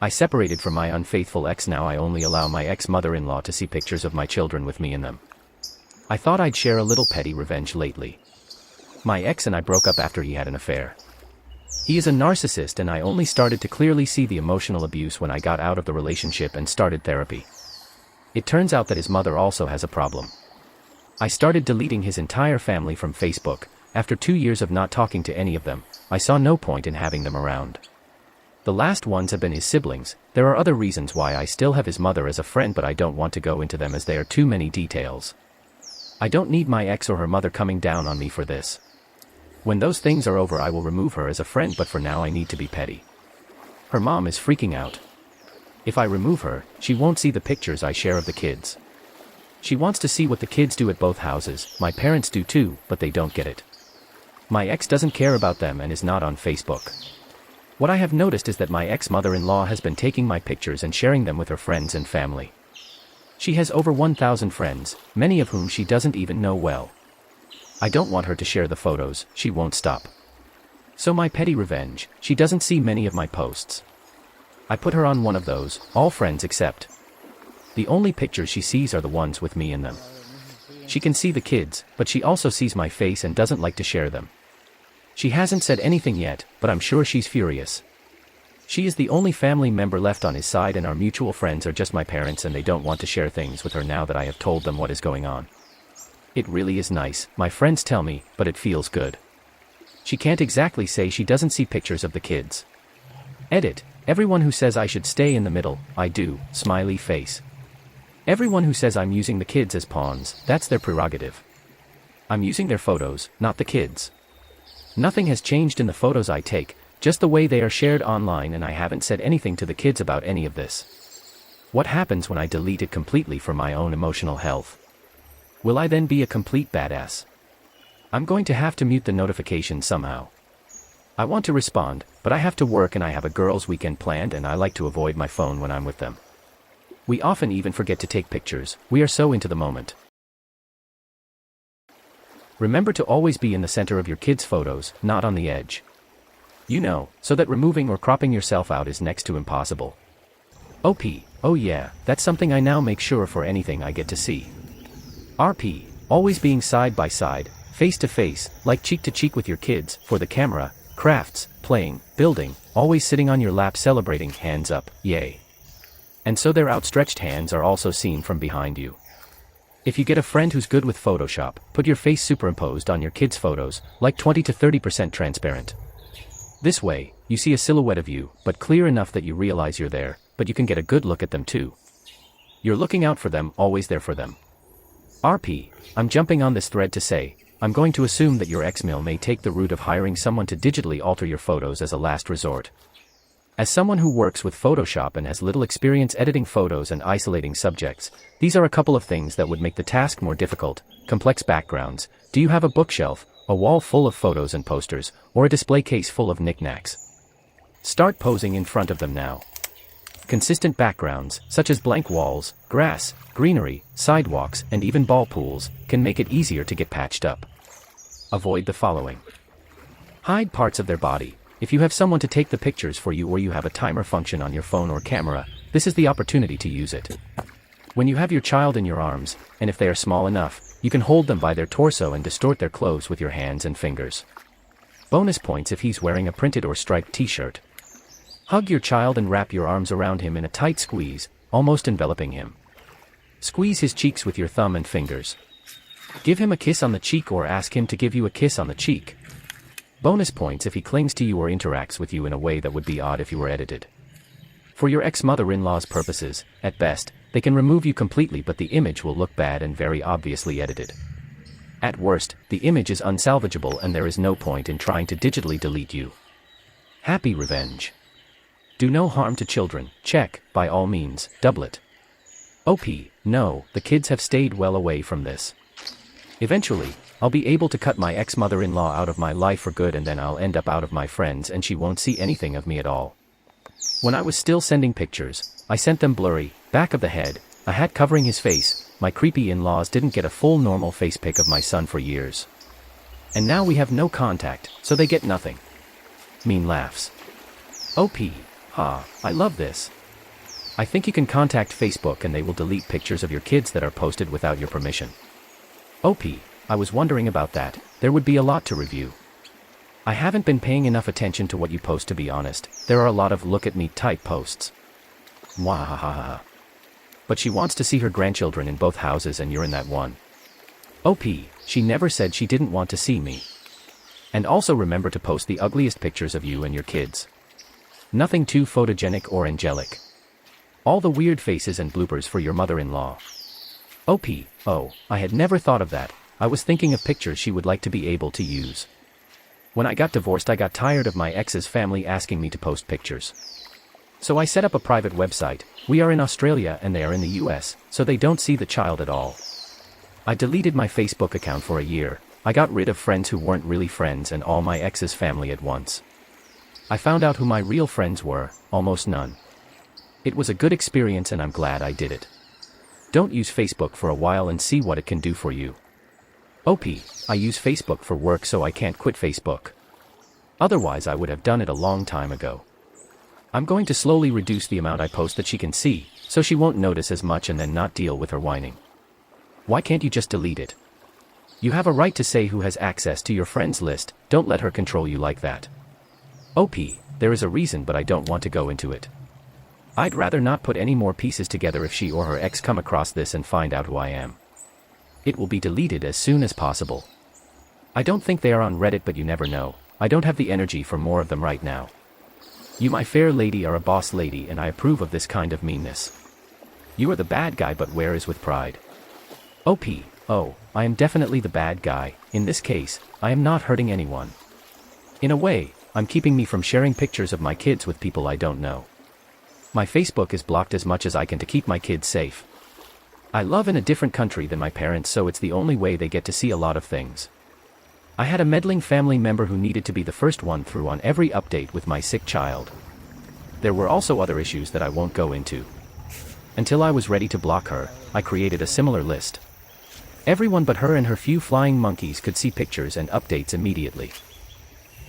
I separated from my unfaithful ex. Now I only allow my ex-mother-in-law to see pictures of my children with me in them. I thought I'd share a little petty revenge lately. My ex and I broke up after he had an affair. He is a narcissist, and I only started to clearly see the emotional abuse when I got out of the relationship and started therapy. It turns out that his mother also has a problem. I started deleting his entire family from Facebook. After 2 years of not talking to any of them, I saw no point in having them around. The last ones have been his siblings. There are other reasons why I still have his mother as a friend, but I don't want to go into them as they are too many details. I don't need my ex or her mother coming down on me for this. When those things are over, I will remove her as a friend, but for now I need to be petty. Her mom is freaking out. If I remove her, she won't see the pictures I share of the kids. She wants to see what the kids do at both houses. My parents do too, but they don't get it. My ex doesn't care about them and is not on Facebook. What I have noticed is that my ex-mother-in-law has been taking my pictures and sharing them with her friends and family. She has over 1,000 friends, many of whom she doesn't even know well. I don't want her to share the photos. She won't stop. So my petty revenge, she doesn't see many of my posts. I put her on one of those, all friends except. The only pictures she sees are the ones with me in them. She can see the kids, but she also sees my face and doesn't like to share them. She hasn't said anything yet, but I'm sure she's furious. She is the only family member left on his side, and our mutual friends are just my parents, and they don't want to share things with her now that I have told them what is going on. It really is nice, my friends tell me, but it feels good. She can't exactly say she doesn't see pictures of the kids. Edit. Everyone who says I should stay in the middle, I do, smiley face. Everyone who says I'm using the kids as pawns, that's their prerogative. I'm using their photos, not the kids. Nothing has changed in the photos I take, just the way they are shared online, and I haven't said anything to the kids about any of this. What happens when I delete it completely for my own emotional health? Will I then be a complete badass? I'm going to have to mute the notifications somehow. I want to respond, but I have to work and I have a girls' weekend planned, and I like to avoid my phone when I'm with them. We often even forget to take pictures. We are so into the moment. Remember to always be in the center of your kids' photos, not on the edge. You know, so that removing or cropping yourself out is next to impossible. OP, oh yeah, that's something I now make sure for anything I get to see. RP, always being side by side, face to face, like cheek to cheek with your kids, for the camera, crafts, playing, building, always sitting on your lap celebrating, hands up, yay. And so their outstretched hands are also seen from behind you. If you get a friend who's good with Photoshop, put your face superimposed on your kids' photos, like 20 to 30% transparent. This way, you see a silhouette of you, but clear enough that you realize you're there, but you can get a good look at them too. You're looking out for them, always there for them. RP, I'm jumping on this thread to say, I'm going to assume that your ex-mil may take the route of hiring someone to digitally alter your photos as a last resort. As someone who works with Photoshop and has little experience editing photos and isolating subjects, these are a couple of things that would make the task more difficult. Complex backgrounds. Do you have a bookshelf, a wall full of photos and posters, or a display case full of knickknacks? Start posing in front of them now. Consistent backgrounds, such as blank walls, grass, greenery, sidewalks, and even ball pools, can make it easier to get patched up. Avoid the following. Hide parts of their body. If you have someone to take the pictures for you, or you have a timer function on your phone or camera, this is the opportunity to use it. When you have your child in your arms, and if they are small enough, you can hold them by their torso and distort their clothes with your hands and fingers. Bonus points if he's wearing a printed or striped t-shirt. Hug your child and wrap your arms around him in a tight squeeze, almost enveloping him. Squeeze his cheeks with your thumb and fingers. Give him a kiss on the cheek or ask him to give you a kiss on the cheek. Bonus points if he clings to you or interacts with you in a way that would be odd if you were edited. For your ex-mother-in-law's purposes, at best, they can remove you completely, but the image will look bad and very obviously edited. At worst, the image is unsalvageable and there is no point in trying to digitally delete you. Happy revenge. Do no harm to children, check, by all means, doublet. OP, no, the kids have stayed well away from this. Eventually, I'll be able to cut my ex-mother-in-law out of my life for good, and then I'll end up out of my friends and she won't see anything of me at all. When I was still sending pictures, I sent them blurry, back of the head, a hat covering his face. My creepy in-laws didn't get a full normal face pic of my son for years. And now we have no contact, so they get nothing. Mean laughs. OP, I love this. I think you can contact Facebook and they will delete pictures of your kids that are posted without your permission. OP, I was wondering about that, there would be a lot to review. I haven't been paying enough attention to what you post, to be honest. There are a lot of look at me type posts. Mwahahaha. But she wants to see her grandchildren in both houses and you're in that one. OP, she never said she didn't want to see me. And also remember to post the ugliest pictures of you and your kids. Nothing too photogenic or angelic. All the weird faces and bloopers for your mother-in-law. OP, oh, I had never thought of that. I was thinking of pictures she would like to be able to use. When I got divorced, I got tired of my ex's family asking me to post pictures. So I set up a private website. We are in Australia and they are in the US, so they don't see the child at all. I deleted my Facebook account for a year. I got rid of friends who weren't really friends and all my ex's family at once. I found out who my real friends were, almost none. It was a good experience and I'm glad I did it. Don't use Facebook for a while and see what it can do for you. OP, I use Facebook for work so I can't quit Facebook. Otherwise I would have done it a long time ago. I'm going to slowly reduce the amount I post that she can see, so she won't notice as much and then not deal with her whining. Why can't you just delete it? You have a right to say who has access to your friends list, don't let her control you like that. OP, there is a reason but I don't want to go into it. I'd rather not put any more pieces together if she or her ex come across this and find out who I am. It will be deleted as soon as possible. I don't think they are on Reddit, but you never know. I don't have the energy for more of them right now. You, my fair lady, are a boss lady and I approve of this kind of meanness. You are the bad guy, but where is with pride? OP, oh, I am definitely the bad guy. In this case, I am not hurting anyone. In a way, I'm keeping me from sharing pictures of my kids with people I don't know. My Facebook is blocked as much as I can to keep my kids safe. I live in a different country than my parents, so it's the only way they get to see a lot of things. I had a meddling family member who needed to be the first one through on every update with my sick child. There were also other issues that I won't go into. Until I was ready to block her, I created a similar list. Everyone but her and her few flying monkeys could see pictures and updates immediately.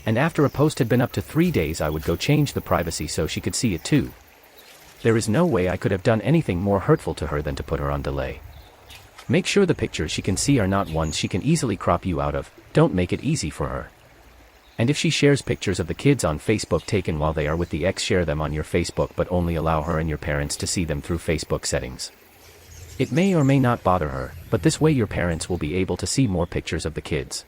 And after a post had been up to 3 days, I would go change the privacy so she could see it too. There is no way I could have done anything more hurtful to her than to put her on delay. Make sure the pictures she can see are not ones she can easily crop you out of. Don't make it easy for her. And if she shares pictures of the kids on Facebook taken while they are with the ex, share them on your Facebook, but only allow her and your parents to see them through Facebook settings. It may or may not bother her, but this way your parents will be able to see more pictures of the kids.